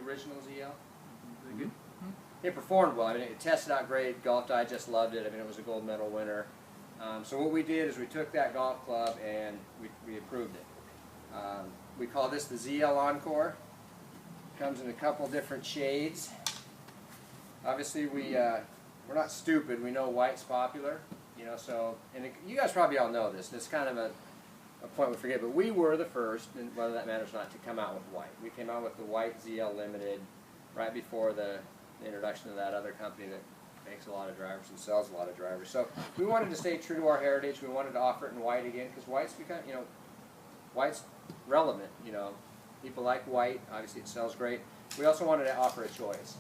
original ZL? Good. It performed well. I mean, it tested out great. Golf Digest loved it. I mean, it was a gold medal winner. So what we did is we took that golf club and we improved it. We call this the ZL Encore. Comes in a couple different shades. Obviously, we're not stupid. We know white's popular. You know, so you guys probably all know this. It's kind of a point we forget, but we were the first, and whether that matters or not, to come out with white. We came out with the white ZL Limited right before the introduction of that other company that makes a lot of drivers and sells a lot of drivers. So we wanted to stay true to our heritage. We wanted to offer it in white again because white's become, you know, white's relevant. You know, people like white. Obviously, it sells great. We also wanted to offer a choice.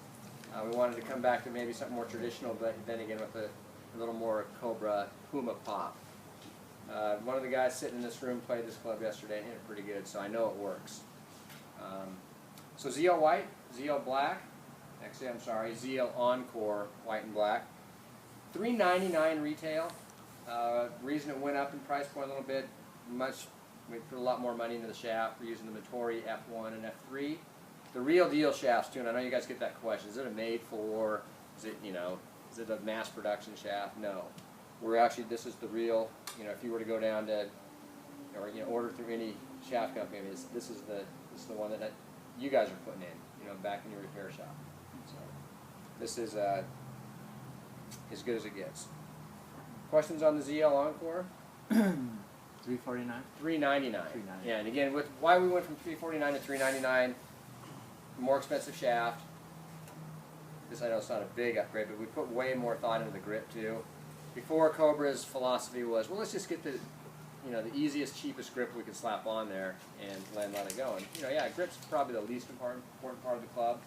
We wanted to come back to maybe something more traditional, but then again with a little more Cobra Puma pop. One of the guys sitting in this room played this club yesterday and hit it pretty good, so I know it works. So ZL White, ZL Black, actually I'm sorry, ZL Encore White and Black. $399 retail. Reason it went up in price point a little bit, we put a lot more money into the shaft. We're using the Motori F1 and F3. The real deal shafts too, and I know you guys get that question. Is it a made for, is it, you know, is it a mass production shaft? No. We're actually, this is the real, you know, if you were to go down to, or you know, order through any shaft company, this is the one that you guys are putting in, you know, back in your repair shop. So this is as good as it gets. Questions on the ZL Encore? $349. $399. Yeah, and again, with why we went from $349 to $399, more expensive shaft. This, I know it's not a big upgrade, but we put way more thought into the grip too. Before, Cobra's philosophy was, well, let's just get the, you know, the easiest, cheapest grip we could slap on there and let it go. And you know, yeah, grip's probably the least important part of the club,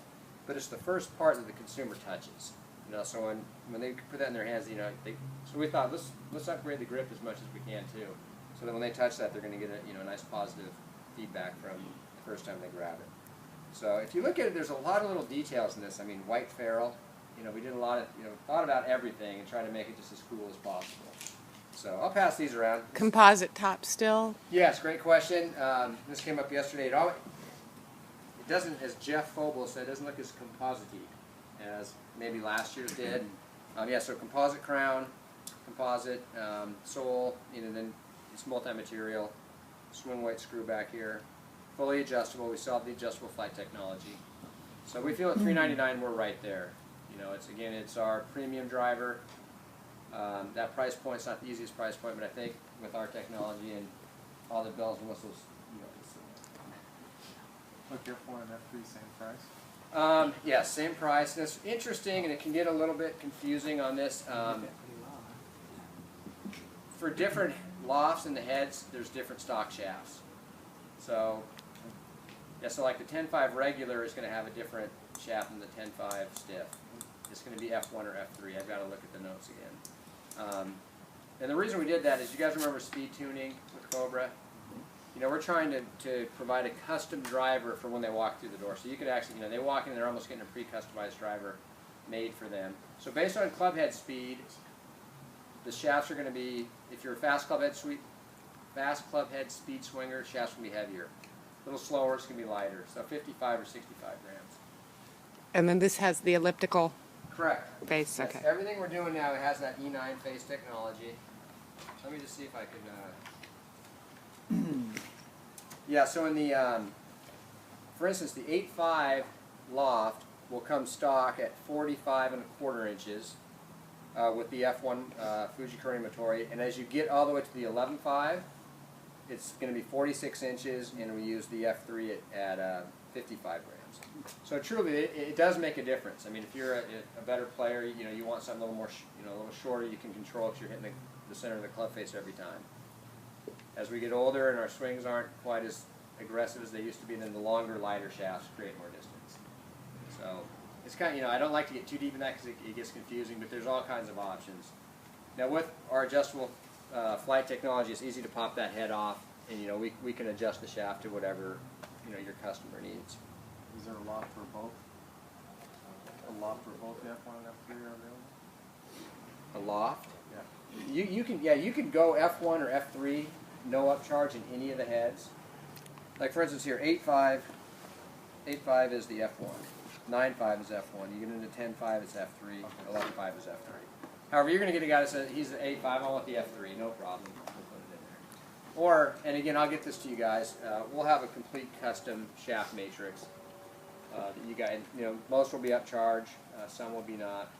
but it's the first part that the consumer touches. You know, so when they put that in their hands, you know, so we thought let's upgrade the grip as much as we can too. So that when they touch that, they're going to get a, you know, nice positive feedback from the first time they grab it. So if you look at it, there's a lot of little details in this. I mean, white ferrule. You know, we did a lot of, you know, thought about everything and tried to make it just as cool as possible. So I'll pass these around. Composite top still? Yes, great question. This came up yesterday. It doesn't, as Jeff Fobel said, it doesn't look as composite-y as maybe last year's did. Yeah, so composite crown, composite sole, you know, then it's multi-material, swing weight screw back here, fully adjustable. We still have the adjustable flight technology. So we feel at $399 we're right there. You know, it's our premium driver. That price point's not the easiest price point, but I think with our technology and all the bells and whistles, you know, Look, F1 and F3 same price? Yeah, same price. And it's interesting, and it can get a little bit confusing on this. For different lofts in the heads, there's different stock shafts. So, yeah, so like the 10.5 regular is going to have a different shaft than the 10.5 stiff. It's going to be F1 or F3. I've got to look at the notes again. And the reason we did that is, you guys remember speed tuning with Cobra? You know, we're trying to provide a custom driver for when they walk through the door. So you could actually, you know, they walk in, they're almost getting a pre-customized driver made for them. So based on club head speed, the shafts are going to be, if you're a fast club head speed swinger, shafts will be heavier. A little slower, it's going to be lighter. So 55 or 65 grams. And then this has the elliptical Correct. face, Yes, okay. everything we're doing now has that E9 face technology. Let me just see if I can. Yeah, so in the, for instance, the 8.5 loft will come stock at 45¼ inches with the F1 Fujikura Motori, and as you get all the way to the 11.5, it's going to be 46 inches, and we use the F3 at 55 grams. So truly, it does make a difference. I mean, if you're a better player, you know, you want something a little more, you know, a little shorter, you can control because you're hitting the center of the club face every time. As we get older and our swings aren't quite as aggressive as they used to be, then the longer, lighter shafts create more distance. So it's kind of, you know, I don't like to get too deep in that because it gets confusing, but there's all kinds of options. Now with our adjustable flight technology, it's easy to pop that head off, and you know, we can adjust the shaft to whatever, you know, your customer needs. Is there a loft for both? A loft for both the F1 and F3 are available? A loft? Yeah. You can go F1 or F3, no upcharge in any of the heads. Like for instance here, 8.5 8.5 is the F1. 9.5 is F1. You get into 10.5, it's F3. 11.5 is F3. However, you're going to get a guy that says he's an 8.5, I want the F3, no problem. We'll put it in there. Or, and again, I'll get this to you guys, we'll have a complete custom shaft matrix that you guys, you know, most will be upcharge, some will be not.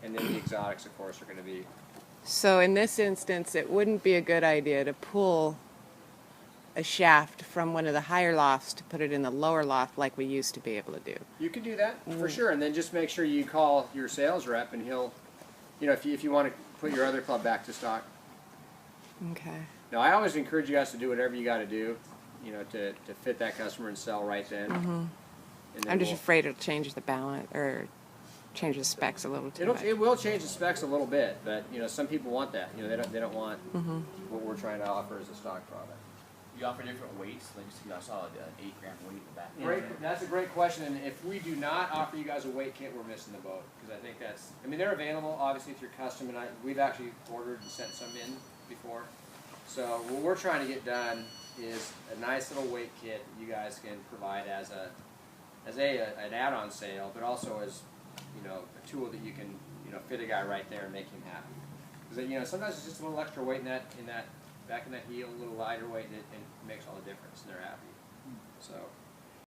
And then the exotics, of course, are going to be. So in this instance, it wouldn't be a good idea to pull a shaft from one of the higher lofts to put it in the lower loft like we used to be able to do. You can do that, for sure, and then just make sure you call your sales rep and he'll, you know, if you want to put your other club back to stock. Okay. Now, I always encourage you guys to do whatever you got to do, you know, to fit that customer and sell right then. And then I'm just afraid it'll change the balance or change the specs a little too much. it will change the specs a little bit, but you know, some people want that. You know, they don't want what we're trying to offer as a stock product. You offer different weights, like I saw an 8-gram weight in the back. That's a great question, and if we do not offer you guys a weight kit, we're missing the boat, because I think that's, I mean, they're available, obviously, if you're custom, and we've actually ordered and sent some in before. So what we're trying to get done is a nice little weight kit that you guys can provide as an add-on sale, but also as, you know, a tool that you can, you know, fit a guy right there and make him happy. Because, you know, sometimes it's just a little extra weight in that back in that heel, a little lighter weight, and it makes all the difference, and they're happy. So